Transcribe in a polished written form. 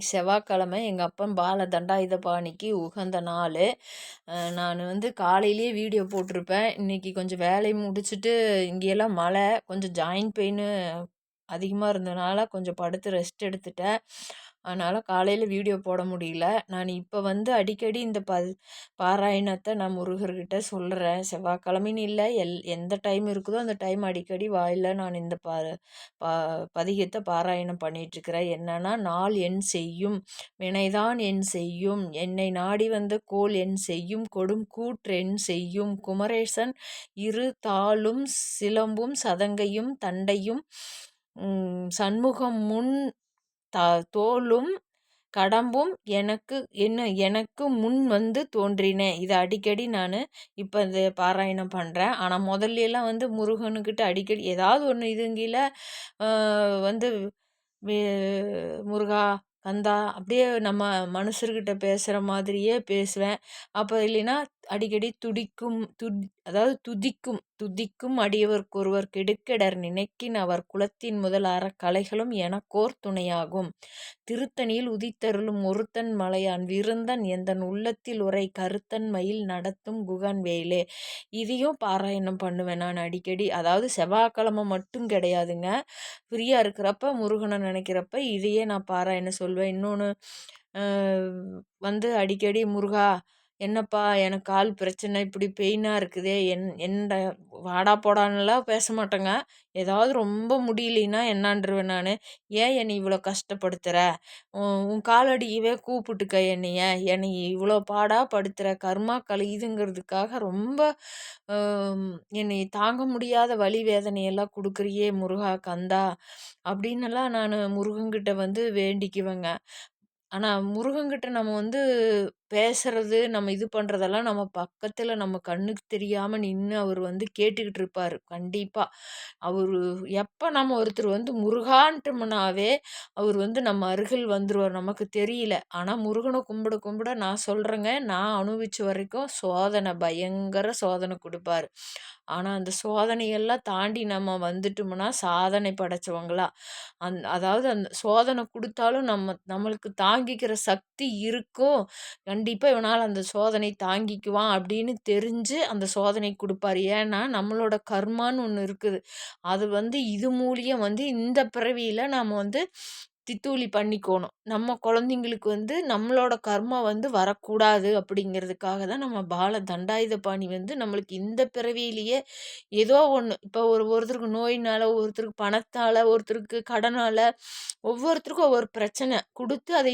இன்னைக்கு செவ்வாய்க்கிழமை எங்கள் அப்பன் பால தண்டாயுதபாணிக்கு உகந்த நாள். நான் வந்து காலையிலேயே வீடியோ போட்டிருப்பேன். இன்னைக்கு கொஞ்சம் வேலையை முடிச்சுட்டு இங்கேயெல்லாம் மழை, கொஞ்சம் ஜாயிண்ட் பெயின் அதிகமாக இருந்தனால கொஞ்சம் படுத்து ரெஸ்ட் எடுத்துட்டேன். அதனால் காலையில் வீடியோ போட முடியல. நான் இப்போ வந்து அடிக்கடி இந்த பாராயணத்தை நான் முருகர்கிட்ட சொல்கிறேன். செவ்வாய்க்கிழமைன்னு இல்லை, எந்த டைம் இருக்குதோ அந்த டைம் அடிக்கடி வாயில் நான் இந்த பா பதிகத்தை பாராயணம் பண்ணிகிட்ருக்கிறேன். என்னன்னா, நாள் என் செய்யும் வினைதான் என் செய்யும், என்னை நாடி வந்த கோள் என் செய்யும், கொடும் கூற்றென் செய்யும், குமரேசன் இரு தாளும் சிலம்பும் சதங்கையும் தண்டையும் சண்முகம் முன் தோளும் கடம்பும் எனக்கு முன் வந்து தோன்றினேன். இதை அடிக்கடி நான் இப்போ இந்த பாராயணம் பண்ணுறேன். ஆனால் முதல்ல வந்து முருகனுக்கிட்ட அடிக்கடி ஏதாவது ஒன்று இதுங்கில வந்து முருகா கந்தா அப்படியே நம்ம மனுஷர்கிட்ட பேசுகிற மாதிரியே பேசுவேன். அப்போ இல்லைன்னா அடிக்கடி அதாவது துதிக்கும் அடியவர்க்கொருவர் கெடுக்கெடர் நினைக்கின் அவர் குலத்தின் முதல் அறக்கலைகளும் எனக்கோர் துணையாகும். திருத்தணியில் உதித்தருளும் ஒருத்தன் மலையான் விருந்தன் எந்தன் உள்ளத்தில் உரை கருத்தன் மயில் நடத்தும் குகன் வேலே. இதையும் பாராயணம் பண்ணுவேன் நான் அடிக்கடி. அதாவது செவ்வாய்க்கிழமை மட்டும் கிடையாதுங்க, ஃப்ரீயாக இருக்கிறப்ப முருகனை நினைக்கிறப்ப இதையே நான் பாராயணம் சொல்வேன். இன்னொன்று வந்து அடிக்கடி முருகா என்னப்பா எனக்கு கால் பிரச்சனை, இப்படி பெயினாக இருக்குதே, என்ன வாடா போடான்னுலாம் பேச மாட்டேங்க. ஏதாவது ரொம்ப முடியலைன்னா என்னான்றுவேன் நான், ஏன் என்னை இவ்வளோ கஷ்டப்படுத்துகிற, உன் காலடியவே கூப்பிட்டுக்க, என்னை இவ்வளோ பாடாக படுத்துகிற, கர்மா கழியுதுங்கிறதுக்காக ரொம்ப என்னை தாங்க முடியாத வலி வேதனையெல்லாம் கொடுக்குறியே முருகா கந்தா அப்படின்னெல்லாம் நான் முருகன்கிட்ட வந்து வேண்டிக்குவேங்க. ஆனால் முருகன்கிட்ட நம்ம வந்து பேசுறது, நம்ம இது பண்ணுறதெல்லாம் நம்ம பக்கத்தில் நம்ம கண்ணுக்கு தெரியாமல் நின்று அவர் வந்து கேட்டுக்கிட்டு இருப்பார். கண்டிப்பாக அவர் எப்போ நம்ம ஒருத்தர் வந்து முருகான்ட்டோம்னாவே அவர் வந்து நம்ம அருகில் வந்துடுவார். நமக்கு தெரியல. ஆனால் முருகனை கும்பிட கும்பிட நான் சொல்கிறேங்க, நான் அனுபவிச்ச வரைக்கும் சோதனை, பயங்கர சோதனை கொடுப்பார். ஆனால் அந்த சோதனையெல்லாம் தாண்டி நம்ம வந்துட்டோம்னா சாதனை படைச்சவங்களா. அதாவது அந்த சோதனை கொடுத்தாலும் நம்மளுக்கு தாங்கிக்கிற சக்தி இருக்கும். கண்டிப்பாக இவனால் அந்த சோதனை தாங்கிக்குவான் அப்படின்னு தெரிஞ்சு அந்த சோதனை கொடுப்பாரு. ஏன்னா நம்மளோட கர்மான்னு ஒன்று இருக்குது. அது வந்து இது மூலியம் வந்து இந்த பிறவியில் நாம் வந்து தித்தூளி பண்ணிக்கணும். நம்ம குழந்தைங்களுக்கு வந்து நம்மளோட கர்மா வந்து வரக்கூடாது அப்படிங்கிறதுக்காக தான் நம்ம பால தண்டாயுதபாணி வந்து நம்மளுக்கு இந்த பிறவியிலேயே ஏதோ ஒன்று, இப்போ ஒருத்தருக்கு நோயினால், ஒருத்தருக்கு பணத்தால், ஒருத்தருக்கு கடனால், ஒவ்வொருத்தருக்கும் ஒவ்வொரு பிரச்சனை கொடுத்து அதை